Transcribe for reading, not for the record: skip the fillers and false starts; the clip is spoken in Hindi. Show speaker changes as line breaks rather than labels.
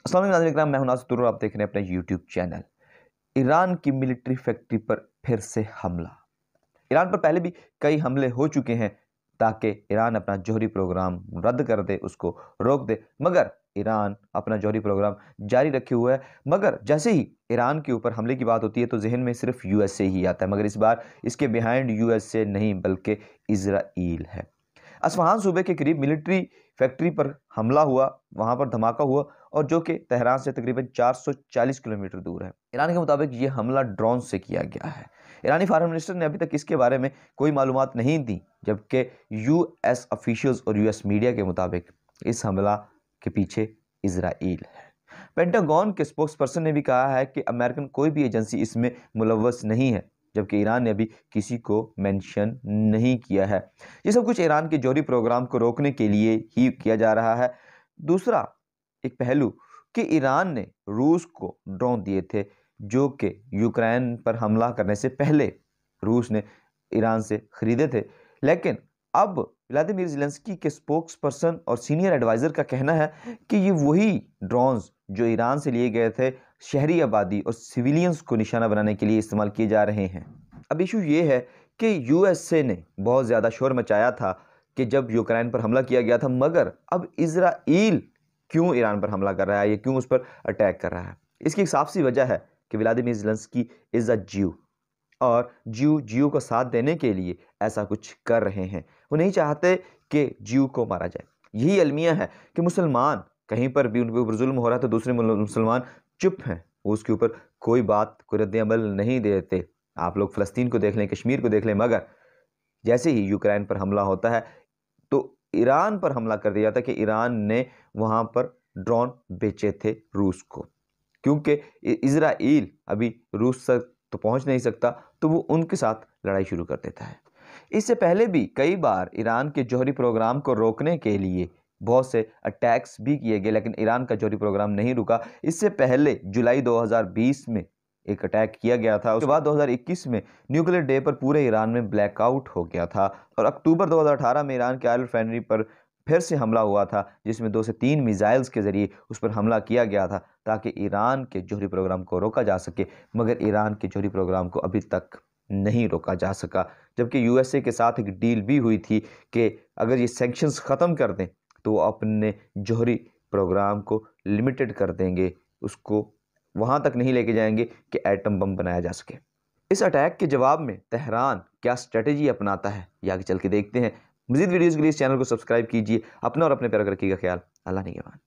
अस्सलाम वालेकुम नाज़रीन इकराम, मैं हूं नाज़िर तुर्र, आप देख रहे हैं अपना यूट्यूब चैनल। ईरान की मिलिट्री फैक्ट्री पर फिर से हमला। ईरान पर पहले भी कई हमले हो चुके हैं ताकि ईरान अपना जौहरी प्रोग्राम रद्द कर दे, उसको रोक दे, मगर ईरान अपना जौहरी प्रोग्राम जारी रखे हुए है। मगर जैसे ही ईरान के ऊपर हमले की बात होती है तो जहन में सिर्फ यूएसए ही आता है, मगर इस बार इसके बिहाइंड यूएसए नहीं बल्कि इजराइल है। अस्फहान सूबे के करीब मिलिट्री फैक्ट्री पर हमला हुआ, वहां पर धमाका हुआ और जो कि तेहरान से तकरीबन 440 किलोमीटर दूर है। ईरान के मुताबिक ये हमला ड्रोन से किया गया है। ईरानी फॉरेन मिनिस्टर ने अभी तक इसके बारे में कोई मालूमात नहीं दी, जबकि यूएस ऑफिशियल्स और यूएस मीडिया के मुताबिक इस हमला के पीछे इजराइल है। पेंटागन के स्पोक्स पर्सन ने भी कहा है कि अमेरिकन कोई भी एजेंसी इसमें मुलव्वस नहीं है, जबकि ईरान ने अभी किसी को मेंशन नहीं किया है। ये सब कुछ ईरान के जौहरी प्रोग्राम को रोकने के लिए ही किया जा रहा है। दूसरा एक पहलू कि ईरान ने रूस को ड्रोन दिए थे, जो कि यूक्रेन पर हमला करने से पहले रूस ने ईरान से खरीदे थे, लेकिन अब व्लादिमीर ज़ेलेंस्की के स्पोक्स पर्सन और सीनियर एडवाइज़र का कहना है कि ये वही ड्रोन्स जो ईरान से लिए गए थे शहरी आबादी और सिविलियंस को निशाना बनाने के लिए इस्तेमाल किए जा रहे हैं। अब इशू ये है कि यूएसए ने बहुत ज़्यादा शोर मचाया था कि जब यूक्रेन पर हमला किया गया था, मगर अब इजराइल क्यों ईरान पर हमला कर रहा है, ये क्यों उस पर अटैक कर रहा है? इसकी एक साफ सी वजह है कि व्लादिमीर ज़ेलेंस्की इज़ अ ज्यू और ज्यू को साथ देने के लिए ऐसा कुछ कर रहे हैं। वो नहीं चाहते कि ज्यू को मारा जाए। यही अलमिया है कि मुसलमान कहीं पर भी उनके ऊपर जुल्म हो रहा है तो दूसरे मुसलमान चुप हैं, वो उसके ऊपर कोई बात कोई रद्द-ए-अमल नहीं देते। आप लोग फ़लस्तीन को देख लें, कश्मीर को देख लें, मगर जैसे ही यूक्रेन पर हमला होता है तो ईरान पर हमला कर दिया था कि ईरान ने वहाँ पर ड्रोन बेचे थे रूस को, क्योंकि इजराइल अभी रूस तक तो पहुंच नहीं सकता, तो वो उनके साथ लड़ाई शुरू कर देता है। इससे पहले भी कई बार ईरान के जौहरी प्रोग्राम को रोकने के लिए बहुत से अटैक्स भी किए गए, लेकिन ईरान का जौहरी प्रोग्राम नहीं रुका। इससे पहले जुलाई 2020 में एक अटैक किया गया था। उसके बाद 2021 में न्यूक्लियर डे पर पूरे ईरान में ब्लैकआउट हो गया था और अक्टूबर 2018 में ईरान के ऑयल रिफाइनरी पर फिर से हमला हुआ था, जिसमें 2 से 3 मिसाइल्स के ज़रिए उस पर हमला किया गया था ताकि ईरान के जौहरी प्रोग्राम को रोका जा सके, मगर ईरान के जौहरी प्रोग्राम को अभी तक नहीं रोका जा सका। जबकि यूएसए के साथ एक डील भी हुई थी कि अगर ये सैंक्शंस ख़त्म कर दें तो वो अपने जौहरी प्रोग्राम को लिमिटेड कर देंगे, उसको वहाँ तक नहीं लेके जाएंगे कि एटम बम बनाया जा सके। इस अटैक के जवाब में तेहरान क्या स्ट्रेटजी अपनाता है, ये आगे चल के देखते हैं। मज़ीद वीडियोज़ के लिए इस चैनल को सब्सक्राइब कीजिए। अपना और अपने प्यारे रखिएगा ख्याल। अल्लाह निगहबान।